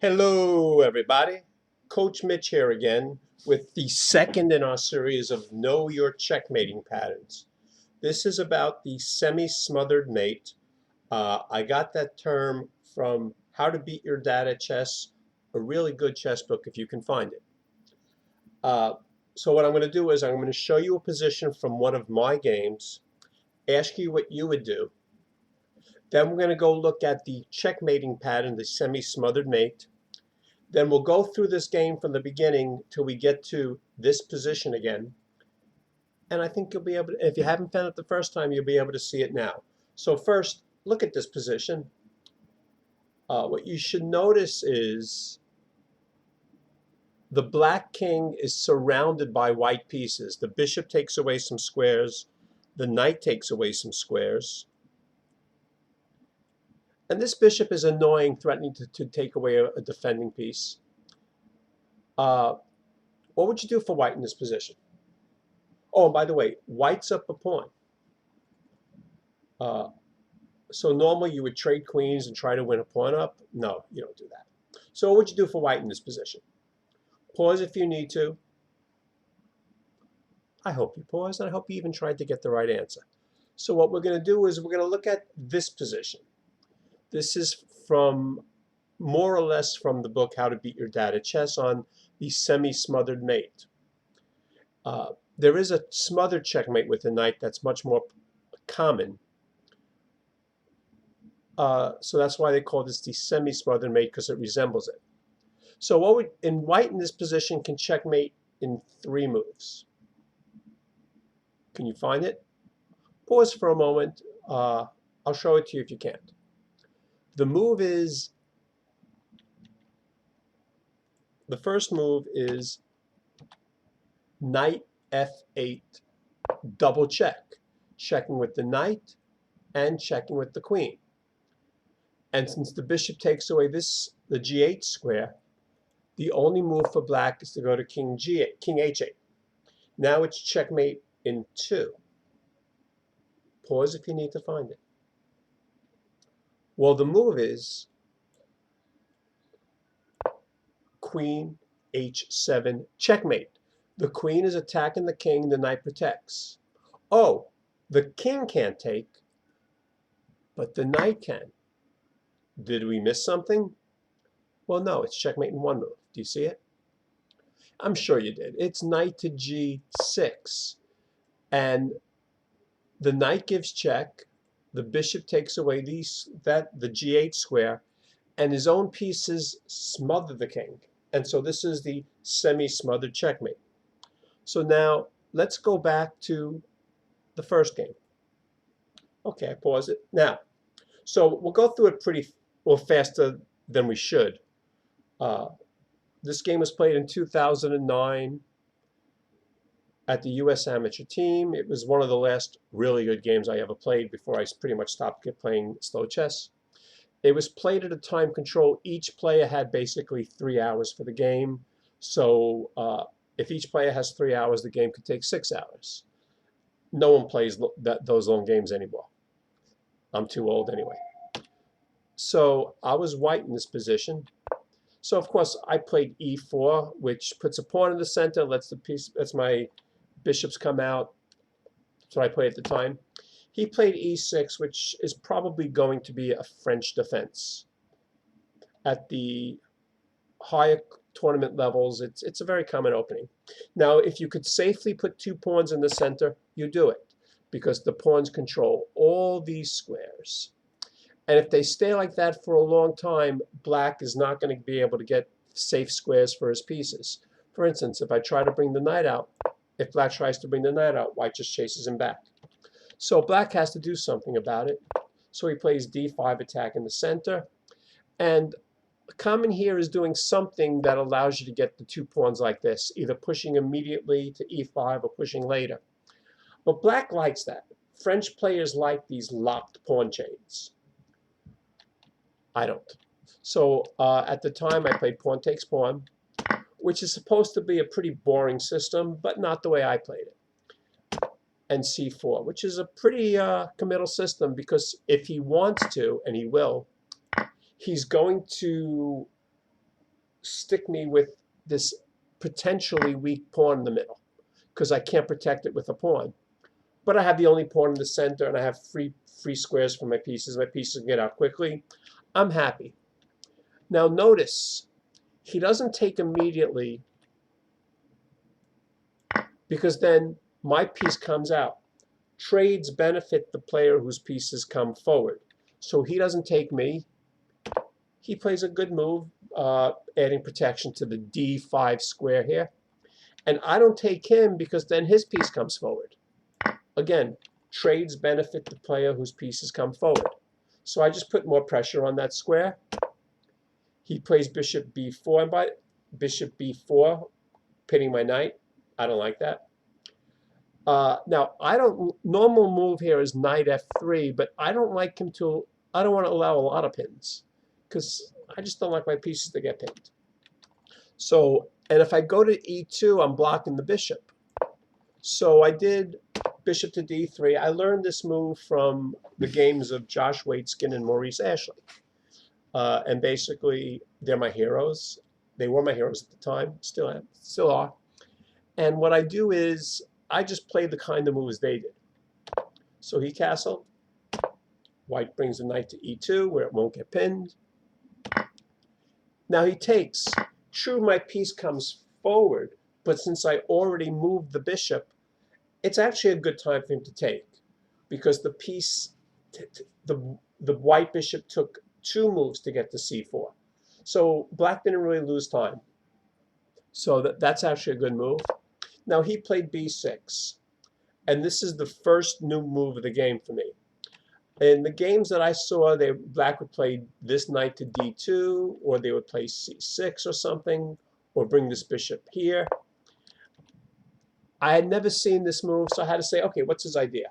Hello, everybody. Coach Mitch here again with the second in our series of Know Your Checkmating Patterns. This is about the semi-smothered mate. I got that term from How to Beat Your Dad at Chess, a really good chess book if you can find it. Uh, so what I'm going to do is I'm going to show you a position from one of my games, ask you what you would do. Then we're going to go look at the checkmating pattern, the semi-smothered mate. Then we'll go through this game from the beginning till we get to this position again. And I think you'll be able to, if you haven't found it the first time, you'll be able to see it now. So first, look at this position. What you should notice is the black king is surrounded by white pieces. The bishop takes away some squares. The knight takes away some squares. And this bishop is annoying, threatening to take away a defending piece. What would you do for white in this position? Oh, and by the way, white's up a pawn. So normally you would trade queens and try to win a pawn up. No, you don't do that. So what would you do for white in this position? Pause if you need to. I hope you paused, and I hope you even tried to get the right answer. So what we're going to do is we're going to look at this position. This is from more or less from the book How to Beat Your Dad at Chess on the semi-smothered mate. There is a smothered checkmate with the knight that's much more common. So that's why they call this the semi-smothered mate, because it resembles it. So what would, in white in this position can checkmate in 3 moves. Can you find it? Pause for a moment. I'll show it to you if you can't. The move is, the first move is knight f8 double check, checking with the knight and checking with the queen. And since the bishop takes away this, the g8 square, the only move for black is to go to king g8, king h8. Now it's checkmate in 2. Pause if you need to find it. Well, the move is queen h7 checkmate. The queen is attacking the king, the knight protects. Oh, the king can't take, but the knight can. Did we miss something? Well, no, it's checkmate in 1 move. Do you see it? I'm sure you did. It's knight to g6. And the knight gives check. The bishop takes away the g8 square. And his own pieces smother the king. And so this is the semi-smothered checkmate. So now let's go back to the first game. Okay, I pause it. Now, so we'll go through it pretty well faster than we should. This game was played in 2009 at the U.S. Amateur Team. It was one of the last really good games I ever played before I pretty much stopped playing slow chess. It was played at a time control. Each player had basically 3 hours for the game. So if each player has 3 hours, the game could take 6 hours. No one plays those long games anymore. I'm too old anyway. So I was white in this position. So of course I played e4, which puts a pawn in the center, lets my bishops come out. That's what I played at the time. He played e6, which is probably going to be a French defense. At the higher tournament levels, it's a very common opening. Now, if you could safely put 2 pawns in the center, you do it, because the pawns control all these squares. And if they stay like that for a long time, black is not going to be able to get safe squares for his pieces. For instance, if I try to bring the knight out, if black tries to bring the knight out, white just chases him back. So black has to do something about it. So he plays d5 attack in the center. And common here is doing something that allows you to get the 2 pawns like this, either pushing immediately to e5 or pushing later. But black likes that. French players like these locked pawn chains. I don't. So at the time, I played pawn takes pawn, which is supposed to be a pretty boring system, but not the way I played it. And c4, which is a pretty committal system, because if he wants to, and he will, he's going to stick me with this potentially weak pawn in the middle because I can't protect it with a pawn. But I have the only pawn in the center, and I have free squares for my pieces. My pieces can get out quickly. I'm happy. Now notice, he doesn't take immediately because then my piece comes out. Trades benefit the player whose pieces come forward. So he doesn't take me. He plays a good move, adding protection to the D5 square here. And I don't take him because then his piece comes forward. Again, trades benefit the player whose pieces come forward. So I just put more pressure on that square. He plays bishop b4, and by bishop b4, pinning my knight. I don't like that. Now, normal move here is knight f3, but I don't like him to, I don't want to allow a lot of pins because I just don't like my pieces to get pinned. So, and if I go to e2, I'm blocking the bishop. So I did bishop to d3. I learned this move from the games of Josh Waitzkin and Maurice Ashley. And basically, they're my heroes. They were my heroes at the time, still are. And what I do is I just play the kind of moves they did. So he castled. White brings the knight to e2, where it won't get pinned. Now he takes. True, my piece comes forward, but since I already moved the bishop, it's actually a good time for him to take, because the piece, the white bishop took 2 moves to get to c4. So black didn't really lose time. So that's actually a good move. Now he played b6, and this is the first new move of the game for me. In the games that I saw, black would play this knight to d2, or they would play c6 or something, or bring this bishop here. I had never seen this move, so I had to say, okay, what's his idea?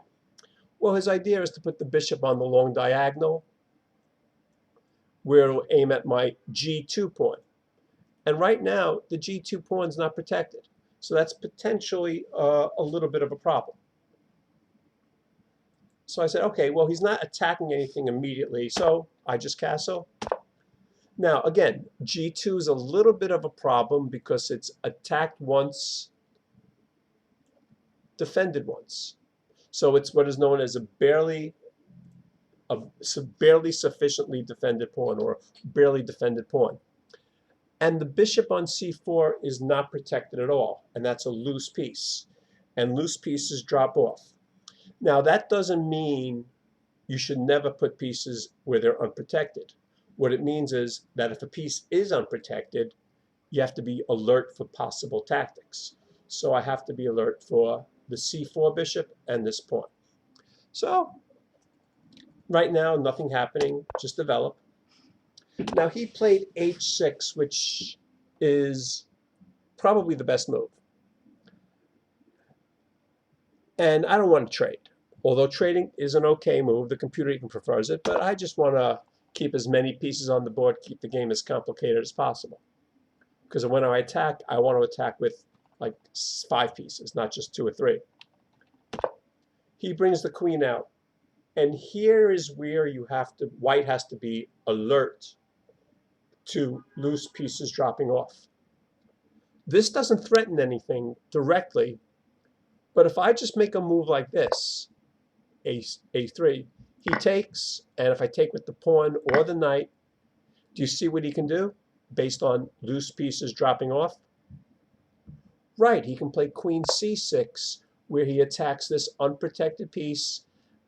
Well, his idea is to put the bishop on the long diagonal, where it'll aim at my g2 pawn. And right now, the g2 pawn is not protected. So that's potentially a little bit of a problem. So I said, okay, well, he's not attacking anything immediately, so I just castle. Now, again, g2 is a little bit of a problem because it's attacked once, defended once. So it's what is known as a barely sufficiently defended pawn, or barely defended pawn. And the bishop on c4 is not protected at all, and that's a loose piece. And loose pieces drop off. Now, that doesn't mean you should never put pieces where they're unprotected. What it means is that if a piece is unprotected, you have to be alert for possible tactics. So I have to be alert for the c4 bishop and this pawn. So right now, nothing happening, just develop. Now he played h6, which is probably the best move. And I don't want to trade. Although trading is an okay move, the computer even prefers it, but I just want to keep as many pieces on the board, keep the game as complicated as possible. Because when I attack, I want to attack with like 5 pieces, not just 2 or 3. He brings the queen out. And here is where white has to be alert to loose pieces dropping off. This doesn't threaten anything directly, but if I just make a move like this, a3, he takes, and if I take with the pawn or the knight, do you see what he can do based on loose pieces dropping off? Right, he can play queen c6, where he attacks this unprotected piece,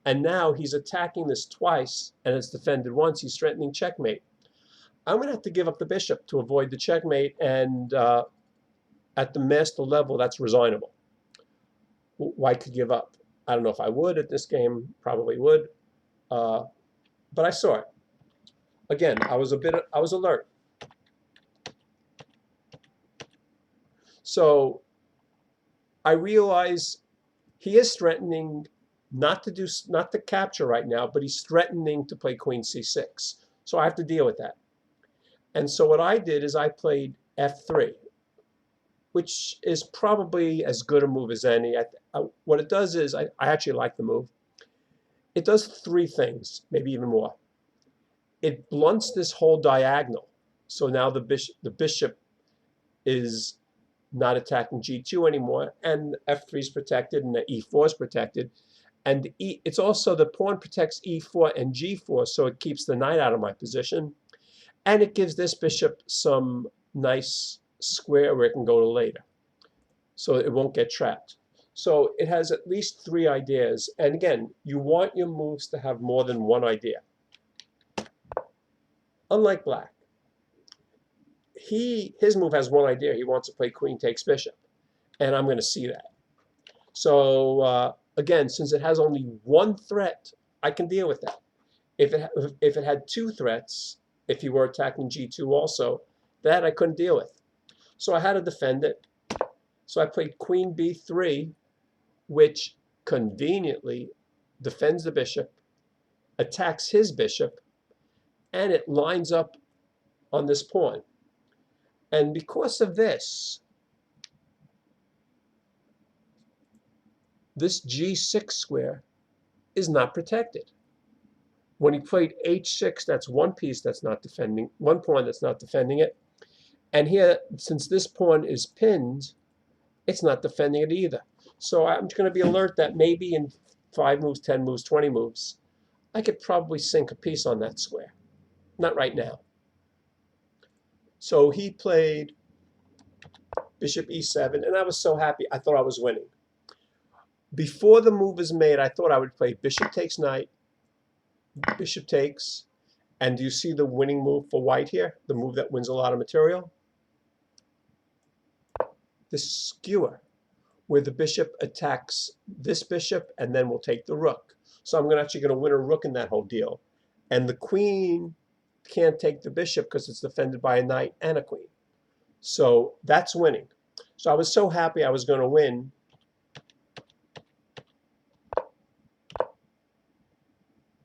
and now he's attacking this twice, and it's defended once. He's threatening checkmate. I'm going to have to give up the bishop to avoid the checkmate, and at the master level, that's resignable. White could give up. I don't know if I would at this game, probably would, but I saw it. Again, I was alert. So I realize he is threatening not to capture right now, but he's threatening to play queen c6. So I have to deal with that. And so what I did is I played f3, which is probably as good a move as any. What it does is, I actually like the move. It does 3 things, maybe even more. It blunts this whole diagonal. So now the bishop is not attacking g2 anymore, and f3 is protected, and the e4 is protected. And it's also, the pawn protects e4 and g4, so it keeps the knight out of my position. And it gives this bishop some nice square where it can go to later, so it won't get trapped. So it has at least 3 ideas. And again, you want your moves to have more than one idea. Unlike black, his move has one idea. He wants to play queen takes bishop, and I'm going to see that. So again, since it has only one threat, I can deal with that. If it had 2 threats, if he were attacking g2 also, that I couldn't deal with. So I had to defend it. So I played queen b3, which conveniently defends the bishop, attacks his bishop, and it lines up on this pawn. And because of this, this g6 square is not protected. When he played h6, that's one piece that's not defending, one pawn that's not defending it. And here, since this pawn is pinned, it's not defending it either. So I'm going to be alert that maybe in 5 moves, 10 moves, 20 moves, I could probably sink a piece on that square. Not right now. So he played bishop e7, and I was so happy. I thought I was winning. Before the move is made, I thought I would play bishop takes knight, bishop takes, and do you see the winning move for white here? The move that wins a lot of material? This skewer, where the bishop attacks this bishop and then will take the rook. So I'm actually going to win a rook in that whole deal. And the queen can't take the bishop because it's defended by a knight and a queen. So that's winning. So I was so happy I was going to win.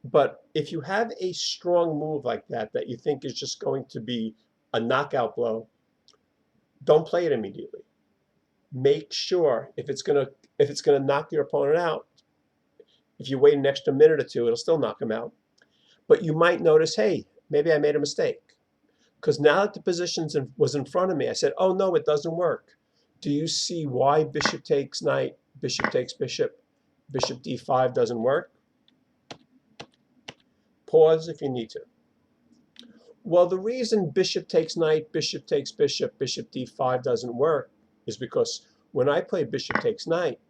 But if you have a strong move like that you think is just going to be a knockout blow, don't play it immediately. Make sure if it's gonna knock your opponent out, if you wait an extra minute or two, it'll still knock him out. But you might notice, hey, maybe I made a mistake. Because now that the position was in front of me, I said, oh no, it doesn't work. Do you see why bishop takes knight, bishop takes bishop, bishop d5 doesn't work? Pause if you need to. Well, the reason bishop takes knight, bishop takes bishop, bishop d5 doesn't work is because when I play bishop takes knight,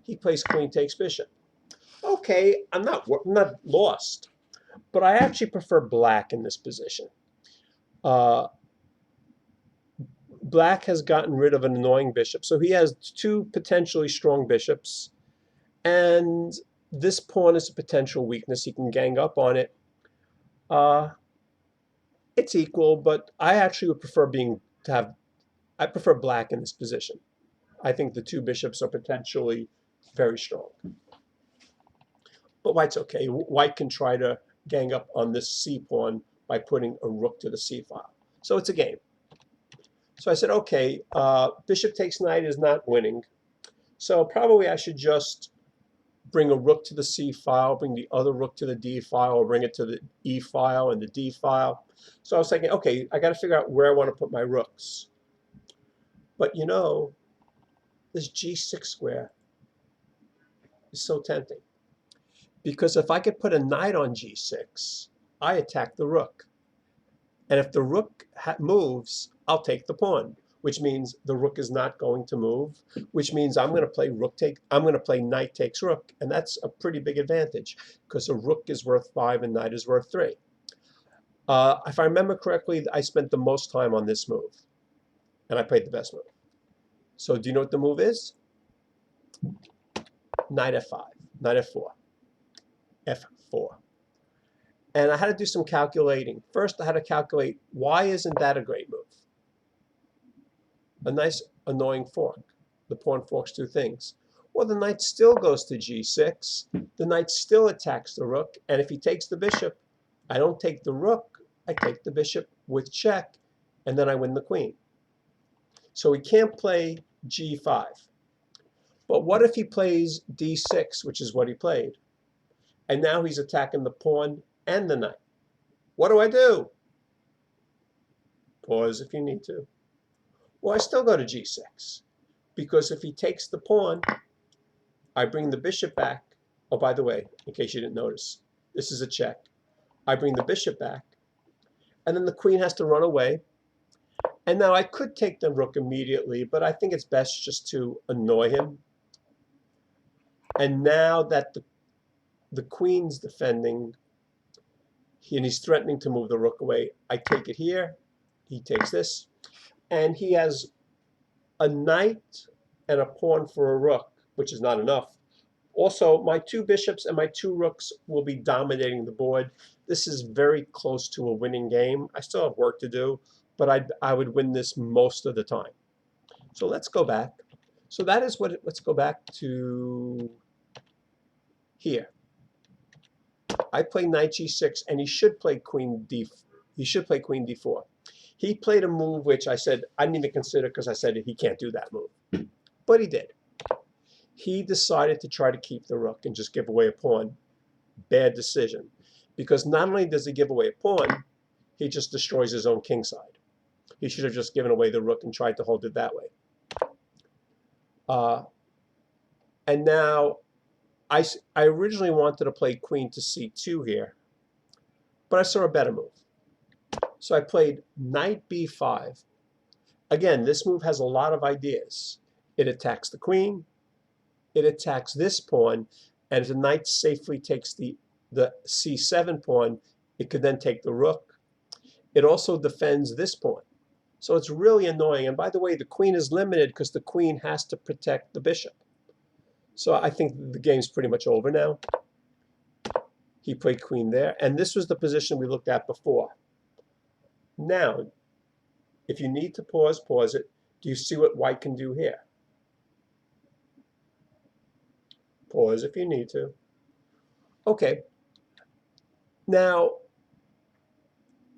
he plays queen takes bishop. Okay, I'm not lost, but I actually prefer black in this position. Black has gotten rid of an annoying bishop, so he has 2 potentially strong bishops, and this pawn is a potential weakness. He can gang up on it. It's equal, but I actually would prefer I prefer black in this position. I think the 2 bishops are potentially very strong. But white's okay. White can try to gang up on this c pawn by putting a rook to the c file. So it's a game. So I said, okay, bishop takes knight is not winning. So probably I should just bring a rook to the c file, bring the other rook to the d file, or bring it to the e file and the d file. So I was thinking, okay, I got to figure out where I want to put my rooks. But you know, this g6 square is so tempting. Because if I could put a knight on g6, I attack the rook. And if the rook moves, I'll take the pawn, which means the rook is not going to move, which means I'm going to play knight takes rook, and that's a pretty big advantage because a rook is worth 5 and knight is worth 3. If I remember correctly, I spent the most time on this move, and I played the best move. So do you know what the move is? Knight f5, knight f4, f4. And I had to do some calculating. First, I had to calculate, why isn't that a great move? A nice annoying fork. The pawn forks 2 things. Well, the knight still goes to g6. The knight still attacks the rook. And if he takes the bishop, I don't take the rook. I take the bishop with check, and then I win the queen. So he can't play g5. But what if he plays d6, which is what he played? And now he's attacking the pawn and the knight. What do I do? Pause if you need to. Well, I still go to g6, because if he takes the pawn, I bring the bishop back. Oh, by the way, in case you didn't notice, this is a check. I bring the bishop back, and then the queen has to run away. And now I could take the rook immediately, but I think it's best just to annoy him. And now that the queen's defending, and he's threatening to move the rook away, I take it here. He takes this, and he has a knight and a pawn for a rook, which is not enough. Also, my two bishops and my two rooks will be dominating the board. This is very close to a winning game. I still have work to do, but I would win this most of the time. So let's go back. So that is what, let's go back to here. I play knight g6, and he should play queen d4. He played a move which I said I didn't even consider, because I said he can't do that move. But he did. He decided to try to keep the rook and just give away a pawn. Bad decision. Because not only does he give away a pawn, he just destroys his own king side. He should have just given away the rook and tried to hold it that way. And now, I originally wanted to play queen to c2 here, but I saw a better move. So I played knight b5. Again, this move has a lot of ideas. It attacks the queen, it attacks this pawn, and if the knight safely takes the c7 pawn, it could then take the rook. It also defends this pawn. So it's really annoying. And by the way, the queen is limited because the queen has to protect the bishop. So I think the game's pretty much over now. He played queen there, and this was the position we looked at before. Now, if you need to pause, pause it. Do you see what white can do here? Pause if you need to. Okay. Now,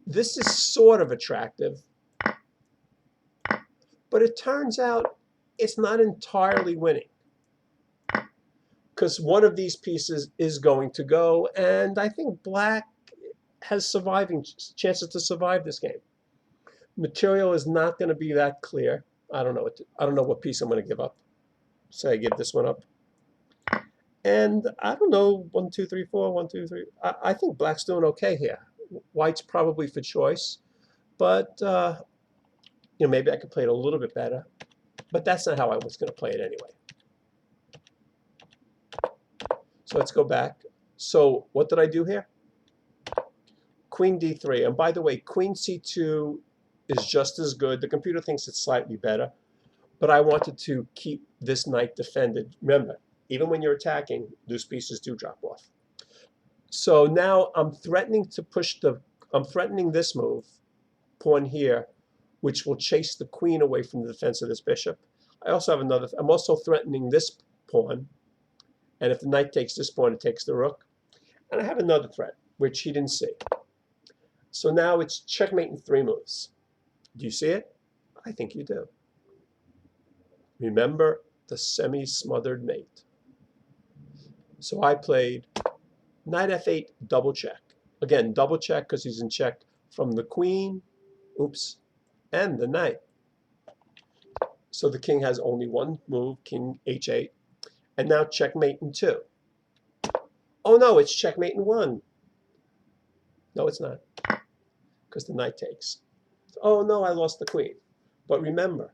this is sort of attractive, but it turns out it's not entirely winning, because one of these pieces is going to go, and I think black has surviving chances to survive this game. Material is not going to be that clear. I don't know what piece I'm going to give up. Say I give this one up. And I don't know, 1, 2, 3, 4, 1, 2, 3. I think black's doing okay here. White's probably for choice, but maybe I could play it a little bit better. But that's not how I was going to play it anyway. So let's go back. So what did I do here? Queen d3. And by the way, queen c2 is just as good. The computer thinks it's slightly better. But I wanted to keep this knight defended. Remember, even when you're attacking, those pieces do drop off. So now I'm threatening to I'm threatening this move, pawn here, which will chase the queen away from the defense of this bishop. I also have I'm also threatening this pawn. And if the knight takes this pawn, it takes the rook. And I have another threat, which he didn't see. So now it's checkmate in 3 moves. Do you see it? I think you do. Remember the semi-smothered mate. So I played knight f8, double check. Again, double check because he's in check from the queen, and the knight. So the king has only one move, king h8. And now checkmate in 2. Oh no, it's checkmate in 1. No, it's not, because the knight takes. Oh no, I lost the queen. But remember,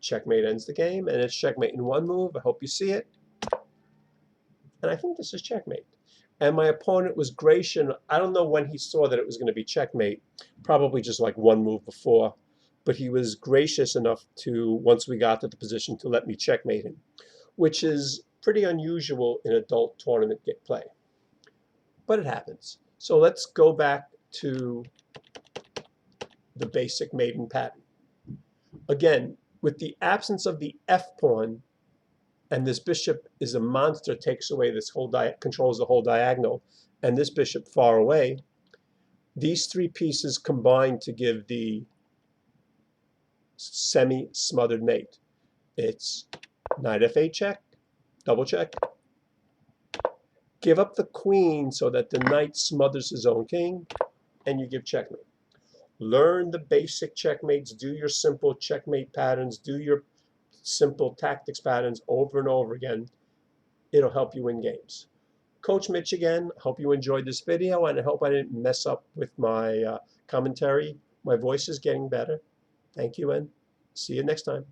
checkmate ends the game, and it's checkmate in 1 move. I hope you see it. And I think this is checkmate. And my opponent was gracious. I don't know when he saw that it was going to be checkmate, probably just like 1 move before. But he was gracious enough to, once we got to the position, to let me checkmate him, which is pretty unusual in adult tournament play. But it happens. So let's go back to the basic maiden pattern. Again, with the absence of the f-pawn, and this bishop is a monster, takes away this whole controls the whole diagonal, and this bishop far away, these 3 pieces combine to give the semi-smothered mate. It's knight f8 check, double check, give up the queen so that the knight smothers his own king, and you give checkmate. Learn the basic checkmates, do your simple checkmate patterns, do your simple tactics patterns over and over again. It'll help you win games. Coach Mitch again. Hope you enjoyed this video, and I hope I didn't mess up with my commentary. My voice is getting better. Thank you, and see you next time.